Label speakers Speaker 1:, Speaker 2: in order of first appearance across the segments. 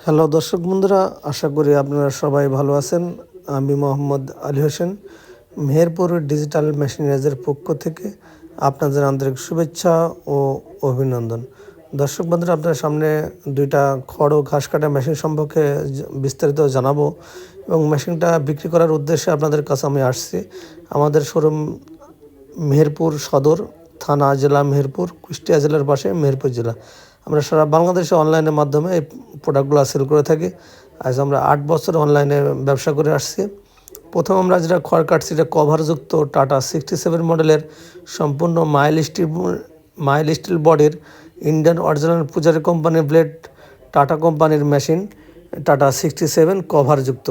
Speaker 1: Hello দর্শক বন্ধুরা, আশা করি আপনারা সবাই ভালো আছেন। আমি মোহাম্মদ আলী হোসেন, মেহেরপুর ডিজিটাল মেশিনারিজের পক্ষ থেকে আপনাদের আন্তরিক শুভেচ্ছা ও অভিনন্দন। দর্শক বন্ধুরা, আপনার সামনে দুইটা খড় ও ঘাস কাটা মেশিন সম্পর্কে বিস্তারিত জানাবো এবং মেশিনটা বিক্রি করার উদ্দেশ্যে আপনাদের কাছে আমি আসছি। আমাদের শোরুম মেহেরপুর সদর থানা, জেলা মেহেরপুর, কুষ্টিয়া জেলার পাশে মেহেরপুর জেলা। আমরা সারা বাংলাদেশে অনলাইনের মাধ্যমে এই প্রোডাক্টগুলো সেল করে থাকি। আজ আমরা 8 বছর অনলাইনে ব্যবসা করে আসছি। প্রথম আমরা যেটা খড় কাটছি, এটা কভারযুক্ত টাটা 67 মডেলের সম্পূর্ণ মাইল স্টিল বডির ইন্ডিয়ান অরিজিনাল পূজারি কোম্পানির ব্লেড, টাটা কোম্পানির মেশিন, টাটা 67 কভারযুক্ত।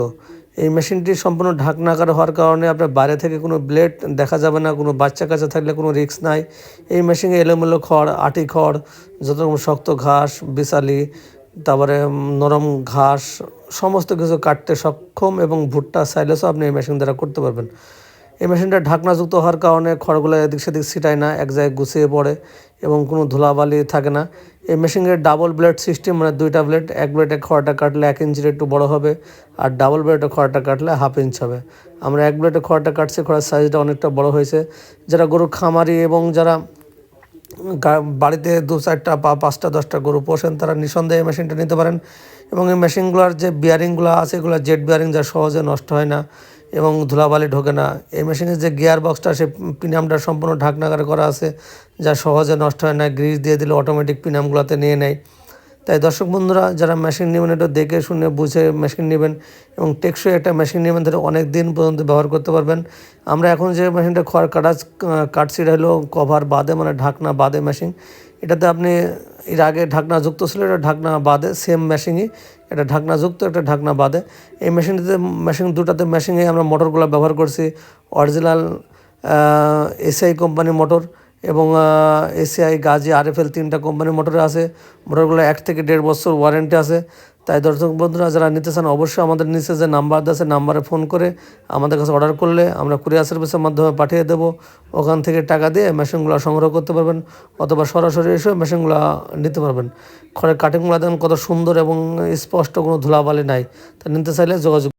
Speaker 1: এই মেশিনটি সম্পূর্ণ ঢাকনাকার হওয়ার কারণে আপনার বাইরে থেকে কোনো ব্লেড দেখা যাবে না, কোনো বাচ্চা কাচ্চা থাকলে কোনো রিস্ক নাই। এই মেশিনে এলোমেলো খড়, আটি খড়, যত রকম শক্ত ঘাস, বিশালি, তারপরে নরম ঘাস, সমস্ত কিছু কাটতে সক্ষম এবং ভুট্টা সাইলেসও আপনি এই মেশিন দ্বারা করতে পারবেন। এই মেশিনটা ঢাকনাযুক্ত হওয়ার কারণে খড়গুলো এদিক সেদিক ছিটায় না, এক জায়গায় গুছিয়ে পড়ে এবং কোনো ধুলাবালি থাকে না। এই মেশিনের ডাবল ব্লেড সিস্টেম, মানে দুইটা ব্লেড, এক ব্লেডে খড়টা কাটলে 1 ইঞ্চির একটু বড় হবে, আর ডাবল ব্লেডে খড়টা কাটলে 1/2 ইঞ্চ হবে। আমরা এক ব্লেডে খড়টা কাটছি, খড়ের সাইজটা অনেকটা বড় হয়েছে। যারা গরুর খামারি এবং যারা বাড়িতে 2-4টা বা 5টা-10টা গরু পোষেন, তারা নিঃসন্দেহে এই মেশিনটা নিতে পারেন। এবং এই মেশিনগুলোর যে বিয়ারিংগুলো আছে, এগুলো জেট বিয়ারিং, যা সহজে নষ্ট হয় না এবং ধুলাবালি ঢোকে না। এই মেশিনের যে গিয়ার বক্সটা, সে পিনামটা সম্পূর্ণ ঢাকনাকারে করা আছে, যা সহজে নষ্ট হয় না। গ্রিস দিয়ে দিলে অটোমেটিক পিনামগুলোতে নিয়ে নেয়। তাই দর্শক বন্ধুরা, যারা মেশিন নেবেন, একটু দেখে শুনে বুঝে মেশিন নেবেন এবং টেকসই একটা মেশিন নেবেন, ধরে অনেক দিন পর্যন্ত ব্যবহার করতে পারবেন। আমরা এখন যে মেশিনটা খড় কাটছি, এটা হলো কভার বাদে, মানে ঢাকনা বাদে মেশিন। এটাতে আপনি এর আগে ঢাকনাযুক্ত ছিল, এটা ঢাকনা বাদে, সেম মেশিনই, এটা ঢাকনাযুক্ত, একটা ঢাকনা বাদে। এই দুটাতে মেশিনে আমরা মোটরগুলো ব্যবহার করছি অরিজিনাল এসআই কোম্পানির মোটর এবং এসিআই, গাজি, আরএফএল 3টা কোম্পানির মোটরে আছে। মোটরগুলো 1 থেকে 1.5 বছর ওয়ারেন্টি আছে। তাই দর্শক বন্ধুরা, যারা নিতে চান, অবশ্যই আমাদের নিচে যে নাম্বার আছে, নাম্বারে ফোন করে আমাদের কাছে অর্ডার করলে আমরা কুরিয়ার সার্ভিসের মাধ্যমে পাঠিয়ে দেবো। ওখান থেকে টাকা দিয়ে মেশিনগুলো সংগ্রহ করতে পারবেন, অথবা সরাসরি এসে মেশিনগুলো নিতে পারবেন। খড়ের কাটিংগুলো দেখুন কত সুন্দর এবং স্পষ্ট, কোনো ধুলাবালি নাই। তা নিতে চাইলে যোগাযোগ।